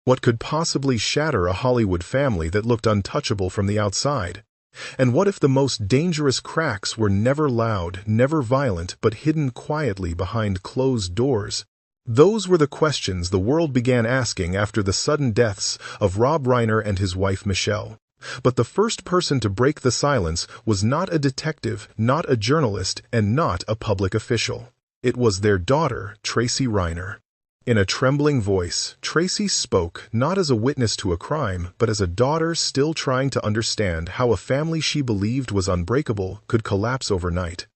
What could possibly shatter a Hollywood family that looked untouchable from the outside? And what if the most dangerous cracks were never loud, never violent, but hidden quietly behind closed doors? Those were the questions the world began asking after the sudden deaths of Rob Reiner and his wife Michelle. But the first person to break the silence was not a detective, not a journalist, and not a public official. It was their daughter, Tracy Reiner. In a trembling voice, Tracy spoke not as a witness to a crime, but as a daughter still trying to understand how a family she believed was unbreakable could collapse overnight.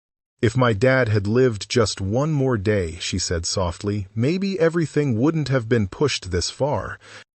"If my dad had lived just one more day," she said softly, "maybe everything wouldn't have been pushed this far."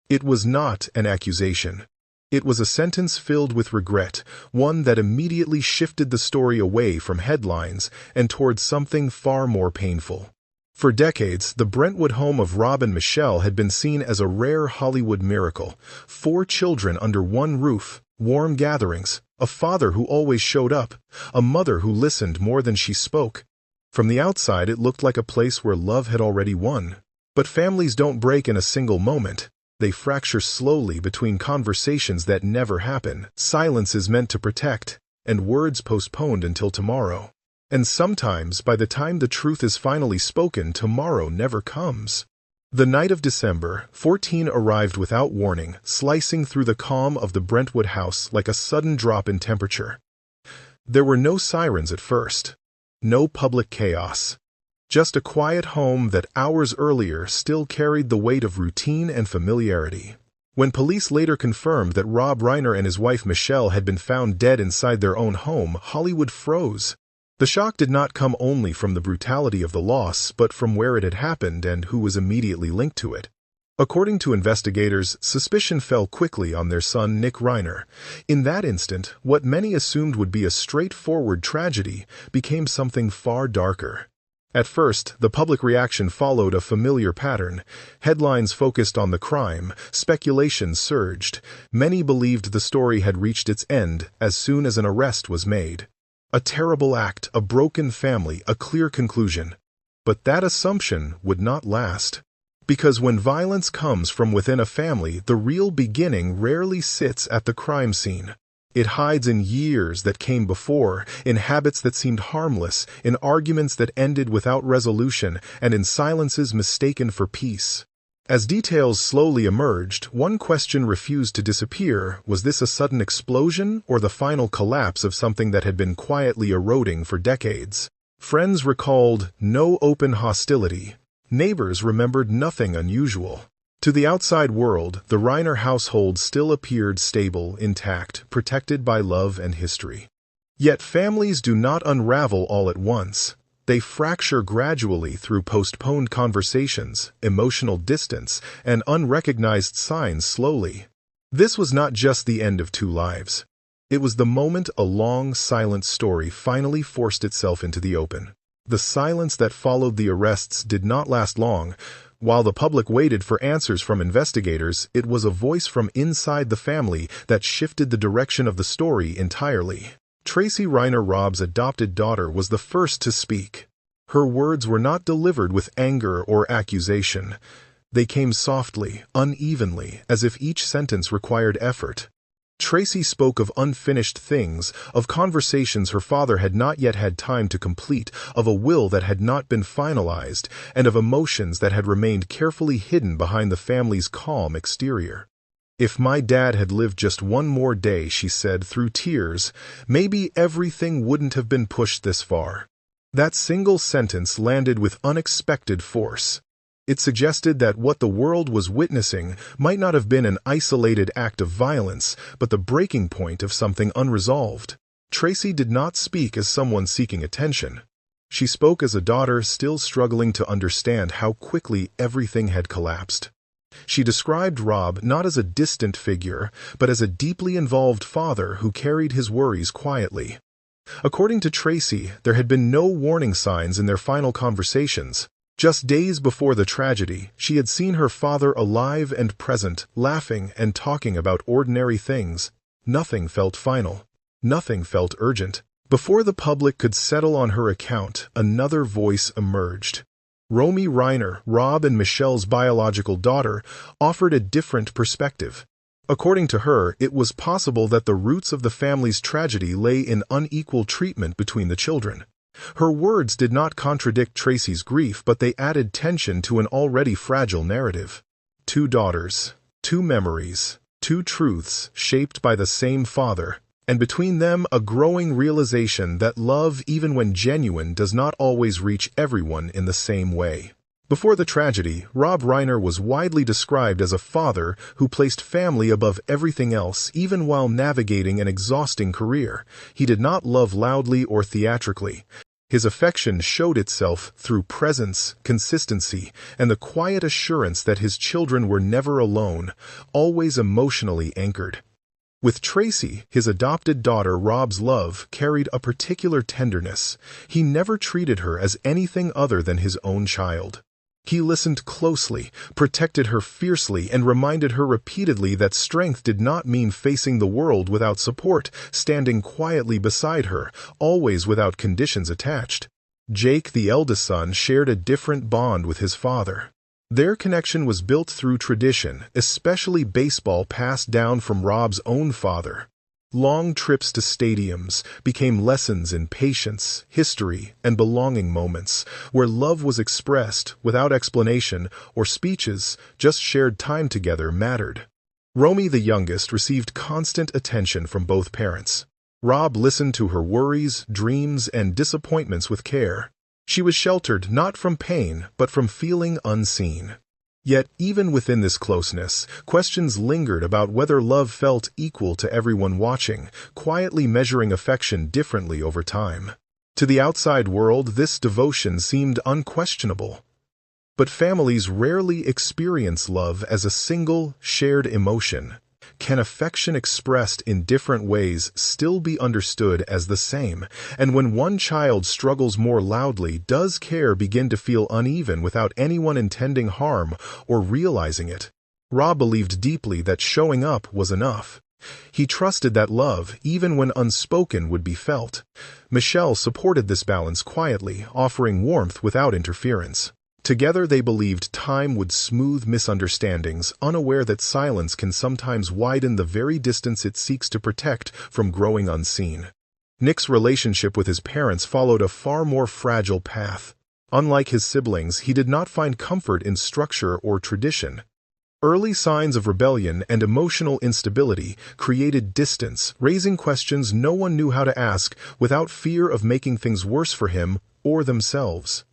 It was not an accusation. It was a sentence filled with regret, one that immediately shifted the story away from headlines and towards something far more painful. For decades, the Brentwood home of Rob and Michelle had been seen as a rare Hollywood miracle. 4 children under one roof, warm gatherings, a father who always showed up, a mother who listened more than she spoke. From the outside, it looked like a place where love had already won. But families don't break in a single moment. They fracture slowly between conversations that never happen, silences meant to protect, and words postponed until tomorrow. And sometimes, by the time the truth is finally spoken, tomorrow never comes. The night of December 14 arrived without warning, slicing through the calm of the Brentwood house like a sudden drop in temperature. There were no sirens at first, no public chaos. Just a quiet home that hours earlier still carried the weight of routine and familiarity. When police later confirmed that Rob Reiner and his wife Michelle had been found dead inside their own home, Hollywood froze. The shock did not come only from the brutality of the loss, but from where it had happened and who was immediately linked to it. According to investigators, suspicion fell quickly on their son Nick Reiner. In that instant, what many assumed would be a straightforward tragedy became something far darker. At first, the public reaction followed a familiar pattern. Headlines focused on the crime, speculation surged. Many believed the story had reached its end as soon as an arrest was made. A terrible act, a broken family, a clear conclusion. But that assumption would not last. Because when violence comes from within a family, the real beginning rarely sits at the crime scene. It hides in years that came before, in habits that seemed harmless, in arguments that ended without resolution, and in silences mistaken for peace. As details slowly emerged, one question refused to disappear: was this a sudden explosion or the final collapse of something that had been quietly eroding for decades? Friends recalled no open hostility. Neighbors remembered nothing unusual. To the outside world, the Reiner household still appeared stable, intact, protected by love and history. Yet families do not unravel all at once. They fracture gradually through postponed conversations, emotional distance, and unrecognized signs slowly. This was not just the end of 2 lives. It was the moment a long, silent story finally forced itself into the open. The silence that followed the arrests did not last long. While the public waited for answers from investigators, it was a voice from inside the family that shifted the direction of the story entirely. Tracy Reiner, Rob's adopted daughter, was the first to speak. Her words were not delivered with anger or accusation. They came softly, unevenly, as if each sentence required effort. Tracy spoke of unfinished things, of conversations her father had not yet had time to complete, of a will that had not been finalized, and of emotions that had remained carefully hidden behind the family's calm exterior. "If my dad had lived just one more day," she said through tears, "maybe everything wouldn't have been pushed this far." That single sentence landed with unexpected force. It suggested that what the world was witnessing might not have been an isolated act of violence, but the breaking point of something unresolved. Tracy did not speak as someone seeking attention. She spoke as a daughter still struggling to understand how quickly everything had collapsed. She described Rob not as a distant figure, but as a deeply involved father who carried his worries quietly. According to Tracy, there had been no warning signs in their final conversations. Just days before the tragedy, she had seen her father alive and present, laughing and talking about ordinary things. Nothing felt final. Nothing felt urgent. Before the public could settle on her account, another voice emerged. Romy Reiner, Rob and Michelle's biological daughter, offered a different perspective. According to her, it was possible that the roots of the family's tragedy lay in unequal treatment between the children. Her words did not contradict Tracy's grief, but they added tension to an already fragile narrative. Two daughters, two memories, two truths shaped by the same father, and between them a growing realization that love, even when genuine, does not always reach everyone in the same way. Before the tragedy, Rob Reiner was widely described as a father who placed family above everything else, even while navigating an exhausting career. He did not love loudly or theatrically. His affection showed itself through presence, consistency, and the quiet assurance that his children were never alone, always emotionally anchored. With Tracy, his adopted daughter, Rob's love carried a particular tenderness. He never treated her as anything other than his own child. He listened closely, protected her fiercely, and reminded her repeatedly that strength did not mean facing the world without support, standing quietly beside her, always without conditions attached. Jake, the eldest son, shared a different bond with his father. Their connection was built through tradition, especially baseball passed down from Rob's own father. Long trips to stadiums became lessons in patience, history, and belonging moments, where love was expressed without explanation or speeches, just shared time together mattered. Romy, the youngest, received constant attention from both parents. Rob listened to her worries, dreams, and disappointments with care. She was sheltered not from pain, but from feeling unseen. Yet, even within this closeness, questions lingered about whether love felt equal to everyone watching, quietly measuring affection differently over time. To the outside world, this devotion seemed unquestionable. But families rarely experience love as a single, shared emotion. Can affection expressed in different ways still be understood as the same? And when one child struggles more loudly, does care begin to feel uneven without anyone intending harm or realizing it? Rob believed deeply that showing up was enough. He trusted that love, even when unspoken, would be felt. Michelle supported this balance quietly, offering warmth without interference. Together they believed time would smooth misunderstandings, unaware that silence can sometimes widen the very distance it seeks to protect from growing unseen. Nick's relationship with his parents followed a far more fragile path. Unlike his siblings, he did not find comfort in structure or tradition. Early signs of rebellion and emotional instability created distance, raising questions no one knew how to ask without fear of making things worse for him or themselves.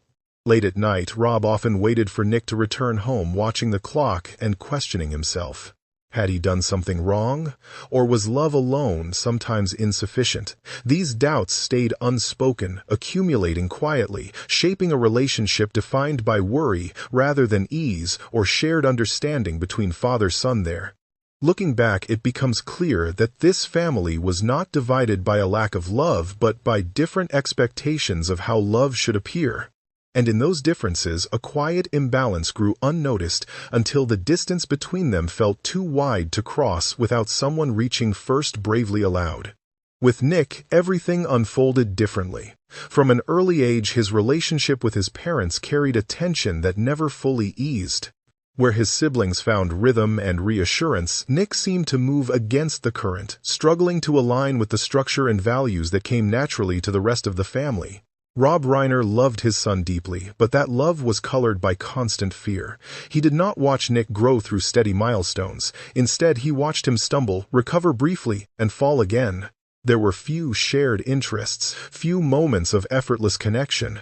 Late at night, Rob often waited for Nick to return home, watching the clock and questioning himself. Had he done something wrong? Or was love alone sometimes insufficient? These doubts stayed unspoken, accumulating quietly, shaping a relationship defined by worry rather than ease or shared understanding between father-son there. Looking back, it becomes clear that this family was not divided by a lack of love, but by different expectations of how love should appear. And in those differences, a quiet imbalance grew unnoticed until the distance between them felt too wide to cross without someone reaching first bravely aloud. With Nick, everything unfolded differently. From an early age, his relationship with his parents carried a tension that never fully eased. Where his siblings found rhythm and reassurance, Nick seemed to move against the current, struggling to align with the structure and values that came naturally to the rest of the family. Rob Reiner loved his son deeply, but that love was colored by constant fear. He did not watch Nick grow through steady milestones. Instead, he watched him stumble, recover briefly, and fall again. There were few shared interests, few moments of effortless connection.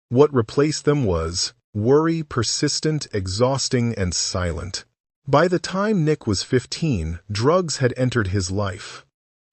What replaced them was worry, persistent, exhausting, and silent. By the time Nick was 15, drugs had entered his life.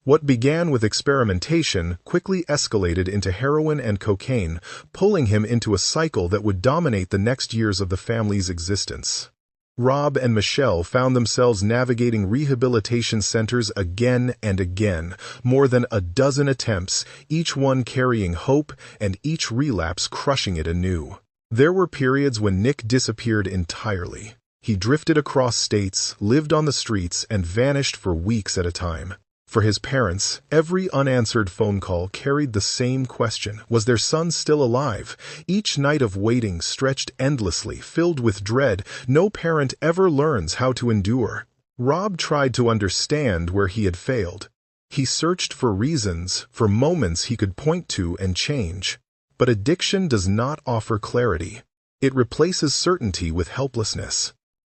What began with experimentation quickly escalated into heroin and cocaine, pulling him into a cycle that would dominate the next years of the family's existence. Rob and Michelle found themselves navigating rehabilitation centers again and again, more than a dozen attempts, each one carrying hope and each relapse crushing it anew. There were periods when Nick disappeared entirely. He drifted across states, lived on the streets, and vanished for weeks at a time. For his parents, every unanswered phone call carried the same question: was their son still alive? Each night of waiting stretched endlessly, filled with dread no parent ever learns how to endure. Rob tried to understand where he had failed. He searched for reasons, for moments he could point to and change. But addiction does not offer clarity. It replaces certainty with helplessness.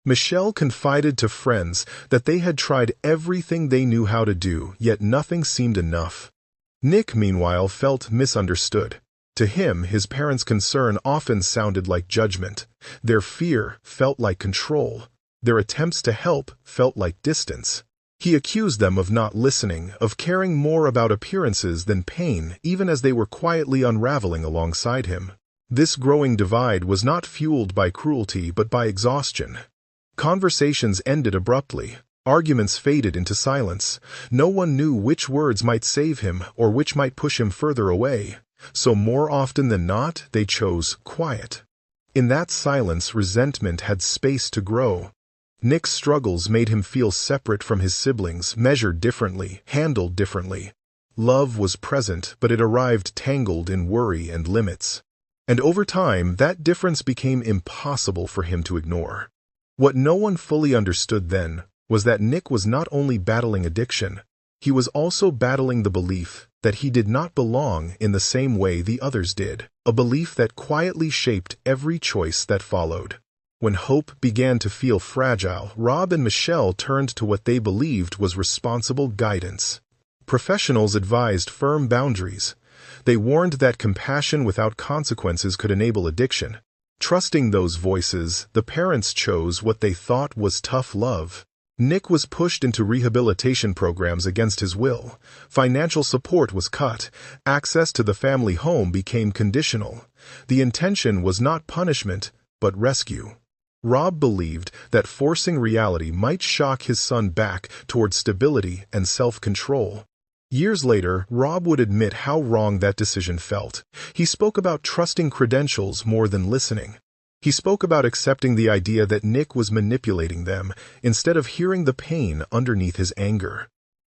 Michelle confided to friends that they had tried everything they knew how to do, yet nothing seemed enough. Nick, meanwhile, felt misunderstood. To him, his parents' concern often sounded like judgment. Their fear felt like control. Their attempts to help felt like distance. He accused them of not listening, of caring more about appearances than pain, even as they were quietly unraveling alongside him. This growing divide was not fueled by cruelty but by exhaustion. Conversations ended abruptly. Arguments faded into silence. No one knew which words might save him or which might push him further away. So more often than not, they chose quiet. In that silence, resentment had space to grow. Nick's struggles made him feel separate from his siblings, measured differently, handled differently. Love was present, but it arrived tangled in worry and limits. And over time, that difference became impossible for him to ignore. What no one fully understood then was that Nick was not only battling addiction, he was also battling the belief that he did not belong in the same way the others did, a belief that quietly shaped every choice that followed. When hope began to feel fragile, Rob and Michelle turned to what they believed was responsible guidance. Professionals advised firm boundaries. They warned that compassion without consequences could enable addiction. Trusting those voices, the parents chose what they thought was tough love. Nick was pushed into rehabilitation programs against his will. Financial support was cut. Access to the family home became conditional. The intention was not punishment, but rescue. Rob believed that forcing reality might shock his son back toward stability and self-control. Years later, Rob would admit how wrong that decision felt. He spoke about trusting credentials more than listening. He spoke about accepting the idea that Nick was manipulating them, instead of hearing the pain underneath his anger.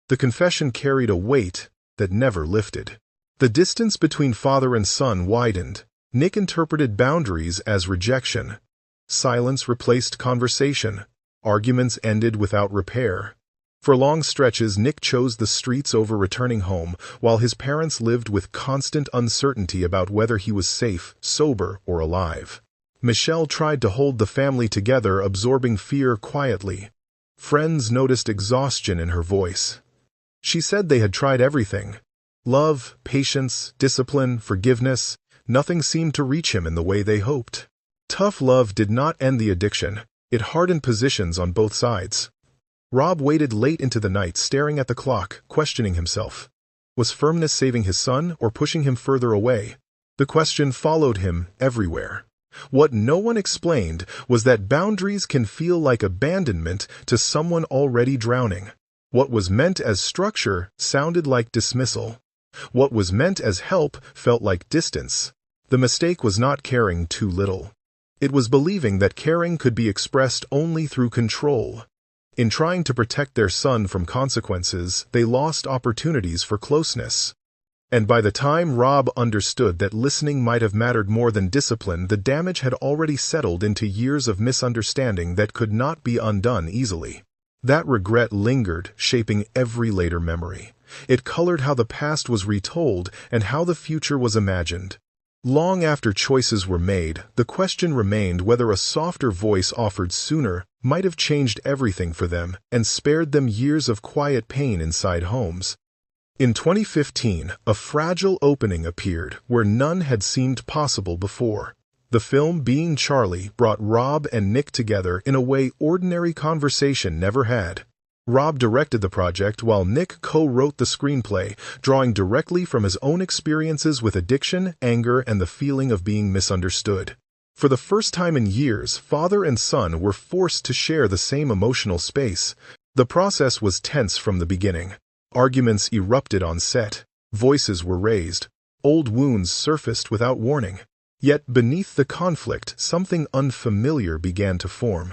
The confession carried a weight that never lifted. The distance between father and son widened. Nick interpreted boundaries as rejection. Silence replaced conversation. Arguments ended without repair. For long stretches, Nick chose the streets over returning home, while his parents lived with constant uncertainty about whether he was safe, sober, or alive. Michelle tried to hold the family together, absorbing fear quietly. Friends noticed exhaustion in her voice. She said they had tried everything. Love, patience, discipline, forgiveness. Nothing seemed to reach him in the way they hoped. Tough love did not end the addiction. It hardened positions on both sides. Rob waited late into the night, staring at the clock, questioning himself. Was firmness saving his son or pushing him further away? The question followed him everywhere. What no one explained was that boundaries can feel like abandonment to someone already drowning. What was meant as structure sounded like dismissal. What was meant as help felt like distance. The mistake was not caring too little. It was believing that caring could be expressed only through control. In trying to protect their son from consequences, they lost opportunities for closeness. And by the time Rob understood that listening might have mattered more than discipline, the damage had already settled into years of misunderstanding that could not be undone easily. That regret lingered, shaping every later memory. It colored how the past was retold and how the future was imagined. Long after choices were made, the question remained whether a softer voice offered sooner might have changed everything for them and spared them years of quiet pain inside homes. In 2015, a fragile opening appeared where none had seemed possible before. The film Being Charlie brought Rob and Nick together in a way ordinary conversation never had. Rob directed the project while Nick co-wrote the screenplay, drawing directly from his own experiences with addiction, anger, and the feeling of being misunderstood. For the first time in years, father and son were forced to share the same emotional space. The process was tense from the beginning. Arguments erupted on set. Voices were raised. Old wounds surfaced without warning. Yet beneath the conflict, something unfamiliar began to form.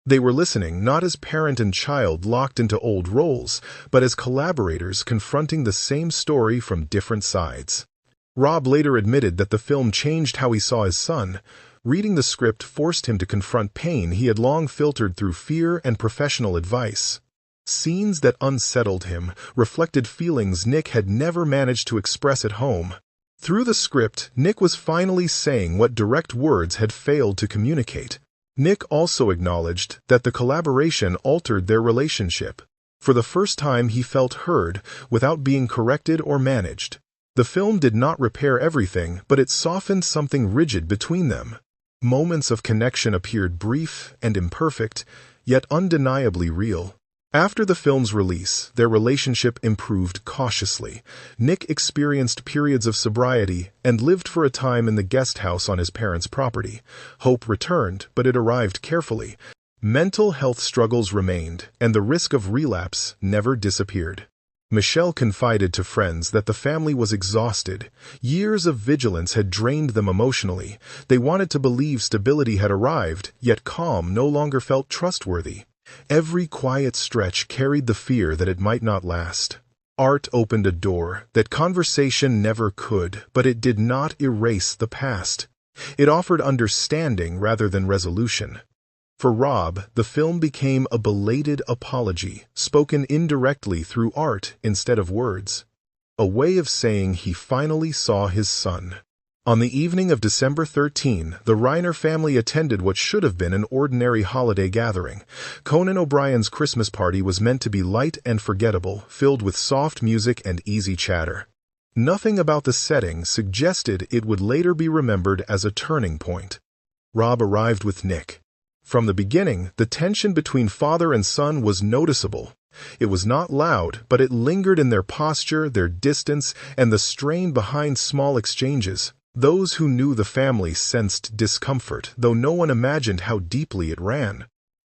They were listening not as parent and child locked into old roles, but as collaborators confronting the same story from different sides. Rob later admitted that the film changed how he saw his son. Reading the script forced him to confront pain he had long filtered through fear and professional advice. Scenes that unsettled him reflected feelings Nick had never managed to express at home. Through the script, Nick was finally saying what direct words had failed to communicate. Nick also acknowledged that the collaboration altered their relationship. For the first time, he felt heard without being corrected or managed. The film did not repair everything, but it softened something rigid between them. Moments of connection appeared brief and imperfect, yet undeniably real. After the film's release, their relationship improved cautiously. Nick experienced periods of sobriety and lived for a time in the guest house on his parents' property. Hope returned, but it arrived carefully. Mental health struggles remained, and the risk of relapse never disappeared. Michelle confided to friends that the family was exhausted. Years of vigilance had drained them emotionally. They wanted to believe stability had arrived, yet calm no longer felt trustworthy. Every quiet stretch carried the fear that it might not last. Art opened a door that conversation never could, but it did not erase the past. It offered understanding rather than resolution. For Rob, the film became a belated apology, spoken indirectly through art instead of words. A way of saying he finally saw his son. On the evening of December 13, the Reiner family attended what should have been an ordinary holiday gathering. Conan O'Brien's Christmas party was meant to be light and forgettable, filled with soft music and easy chatter. Nothing about the setting suggested it would later be remembered as a turning point. Rob arrived with Nick. From the beginning, the tension between father and son was noticeable. It was not loud, but it lingered in their posture, their distance, and the strain behind small exchanges. Those who knew the family sensed discomfort, though no one imagined how deeply it ran.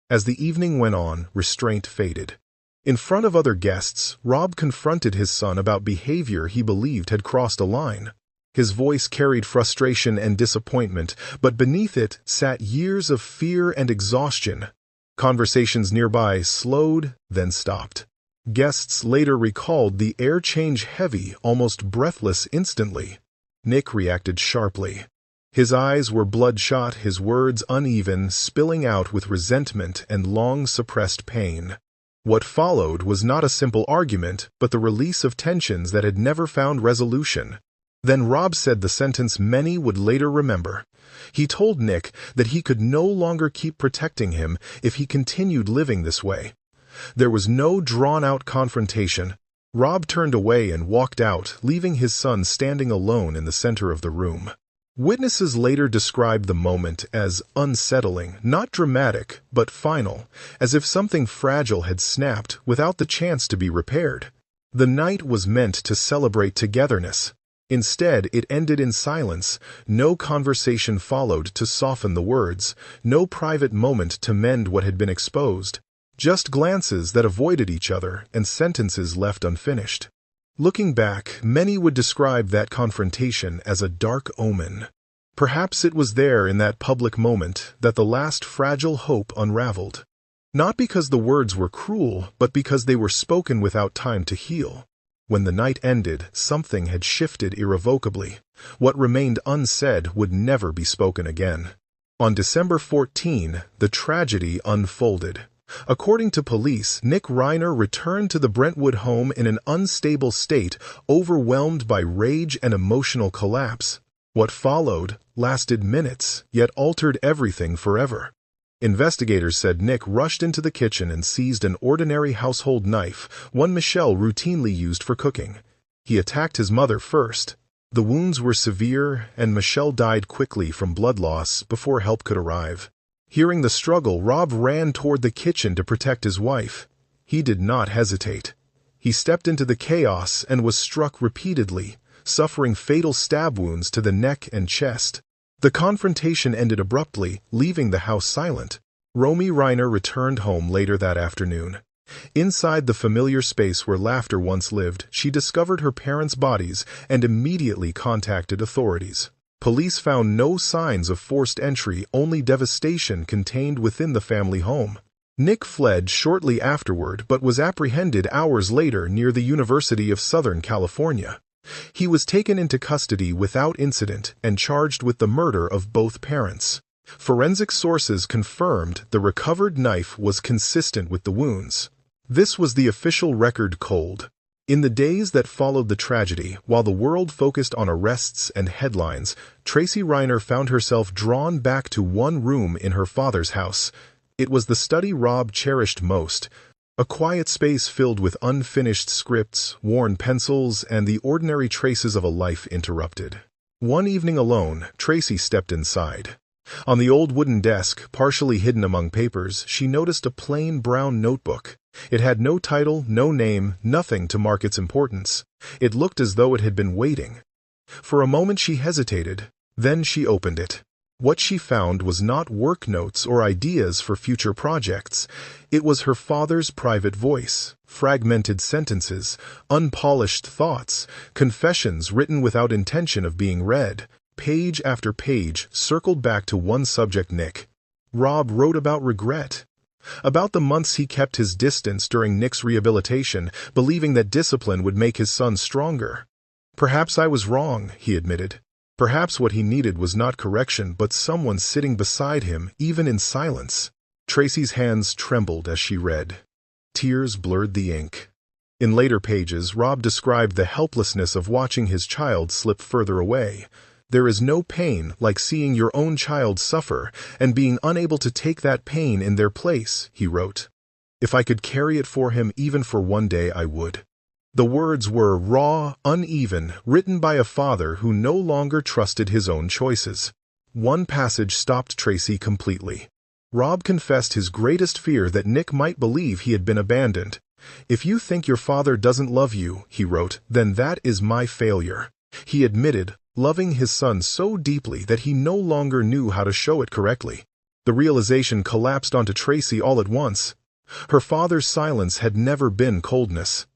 As the evening went on, restraint faded. In front of other guests, Rob confronted his son about behavior he believed had crossed a line. His voice carried frustration and disappointment, but beneath it sat years of fear and exhaustion. Conversations nearby slowed, then stopped. Guests later recalled the air change heavy, almost breathless instantly. Nick reacted sharply. His eyes were bloodshot, his words uneven, spilling out with resentment and long-suppressed pain. What followed was not a simple argument, but the release of tensions that had never found resolution. Then Rob said the sentence many would later remember. He told Nick that he could no longer keep protecting him if he continued living this way. There was no drawn-out confrontation. Rob turned away and walked out, leaving his son standing alone in the center of the room. Witnesses later described the moment as unsettling, not dramatic, but final, as if something fragile had snapped without the chance to be repaired. The night was meant to celebrate togetherness. Instead, it ended in silence. No conversation followed to soften the words, no private moment to mend what had been exposed. Just glances that avoided each other and sentences left unfinished. Looking back, many would describe that confrontation as a dark omen. Perhaps it was there in that public moment that the last fragile hope unraveled. Not because the words were cruel, but because they were spoken without time to heal. When the night ended, something had shifted irrevocably. What remained unsaid would never be spoken again. On December 14, the tragedy unfolded. According to police, Nick Reiner returned to the Brentwood home in an unstable state, overwhelmed by rage and emotional collapse. What followed lasted minutes, yet altered everything forever. Investigators said Nick rushed into the kitchen and seized an ordinary household knife, one Michelle routinely used for cooking. He attacked his mother first. The wounds were severe, and Michelle died quickly from blood loss before help could arrive. Hearing the struggle, Rob ran toward the kitchen to protect his wife. He did not hesitate. He stepped into the chaos and was struck repeatedly, suffering fatal stab wounds to the neck and chest. The confrontation ended abruptly, leaving the house silent. Romy Reiner returned home later that afternoon. Inside the familiar space where laughter once lived, she discovered her parents' bodies and immediately contacted authorities. Police found no signs of forced entry, only devastation contained within the family home. Nick fled shortly afterward but was apprehended hours later near the University of Southern California. He was taken into custody without incident and charged with the murder of both parents. Forensic sources confirmed the recovered knife was consistent with the wounds. This was the official record cold. In the days that followed the tragedy, while the world focused on arrests and headlines, Tracy Reiner found herself drawn back to one room in her father's house. It was the study Rob cherished most, a quiet space filled with unfinished scripts, worn pencils, and the ordinary traces of a life interrupted. One evening alone, Tracy stepped inside. On the old wooden desk, partially hidden among papers, she noticed a plain brown notebook. It had no title, no name, nothing to mark its importance. It looked as though it had been waiting. For a moment she hesitated, then she opened it. What she found was not work notes or ideas for future projects. It was her father's private voice, fragmented sentences, unpolished thoughts, confessions written without intention of being read. Page after page circled back to one subject: Nick. Rob wrote about regret. About the months he kept his distance during Nick's rehabilitation, believing that discipline would make his son stronger. "Perhaps I was wrong," he admitted. Perhaps what he needed was not correction, but someone sitting beside him, even in silence. Tracy's hands trembled as she read. Tears blurred the ink. In later pages, Rob described the helplessness of watching his child slip further away. "There is no pain like seeing your own child suffer and being unable to take that pain in their place," he wrote. "If I could carry it for him even for one day, I would." The words were raw, uneven, written by a father who no longer trusted his own choices. One passage stopped Tracy completely. Rob confessed his greatest fear that Nick might believe he had been abandoned. "If you think your father doesn't love you," he wrote, "then that is my failure." He admitted loving his son so deeply that he no longer knew how to show it correctly. The realization collapsed onto Tracy all at once. Her father's silence had never been coldness.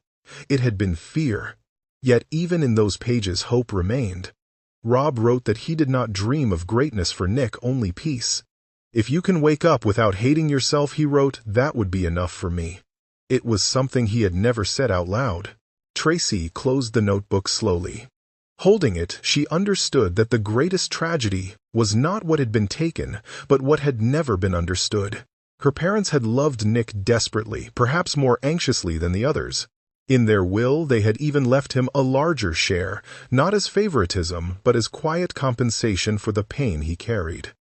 It had been fear. Yet even in those pages hope remained. Rob wrote that he did not dream of greatness for Nick, only peace. "If you can wake up without hating yourself," he wrote, "that would be enough for me." It was something he had never said out loud. Tracy closed the notebook slowly. Holding it, she understood that the greatest tragedy was not what had been taken, but what had never been understood. Her parents had loved Nick desperately, perhaps more anxiously than the others. In their will, they had even left him a larger share, not as favoritism, but as quiet compensation for the pain he carried.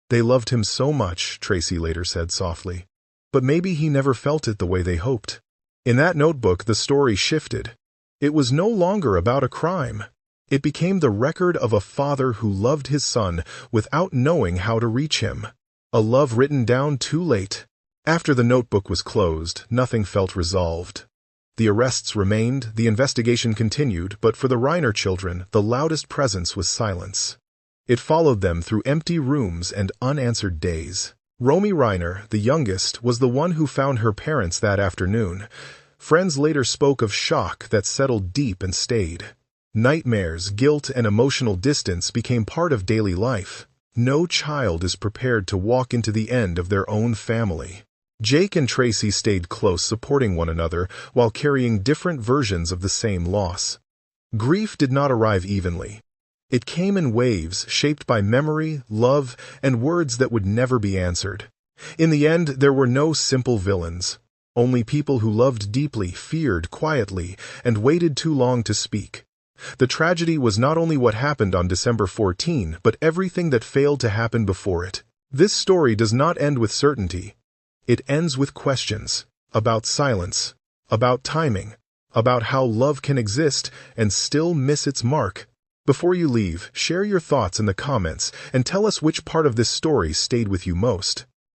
"They loved him so much," Tracy later said softly. "But maybe he never felt it the way they hoped." In that notebook, the story shifted. It was no longer about a crime. It became the record of a father who loved his son without knowing how to reach him. A love written down too late. After the notebook was closed, nothing felt resolved. The arrests remained, the investigation continued, but for the Reiner children, the loudest presence was silence. It followed them through empty rooms and unanswered days. Romy Reiner, the youngest, was the one who found her parents that afternoon. Friends later spoke of shock that settled deep and stayed. Nightmares, guilt, and emotional distance became part of daily life. No child is prepared to walk into the end of their own family. Jake and Tracy stayed close, supporting one another while carrying different versions of the same loss. Grief did not arrive evenly. It came in waves, shaped by memory, love, and words that would never be answered. In the end, there were no simple villains. Only people who loved deeply, feared quietly, and waited too long to speak. The tragedy was not only what happened on December 14, but everything that failed to happen before it. This story does not end with certainty. It ends with questions about silence, about timing, about how love can exist and still miss its mark. Before you leave, share your thoughts in the comments and tell us which part of this story stayed with you most.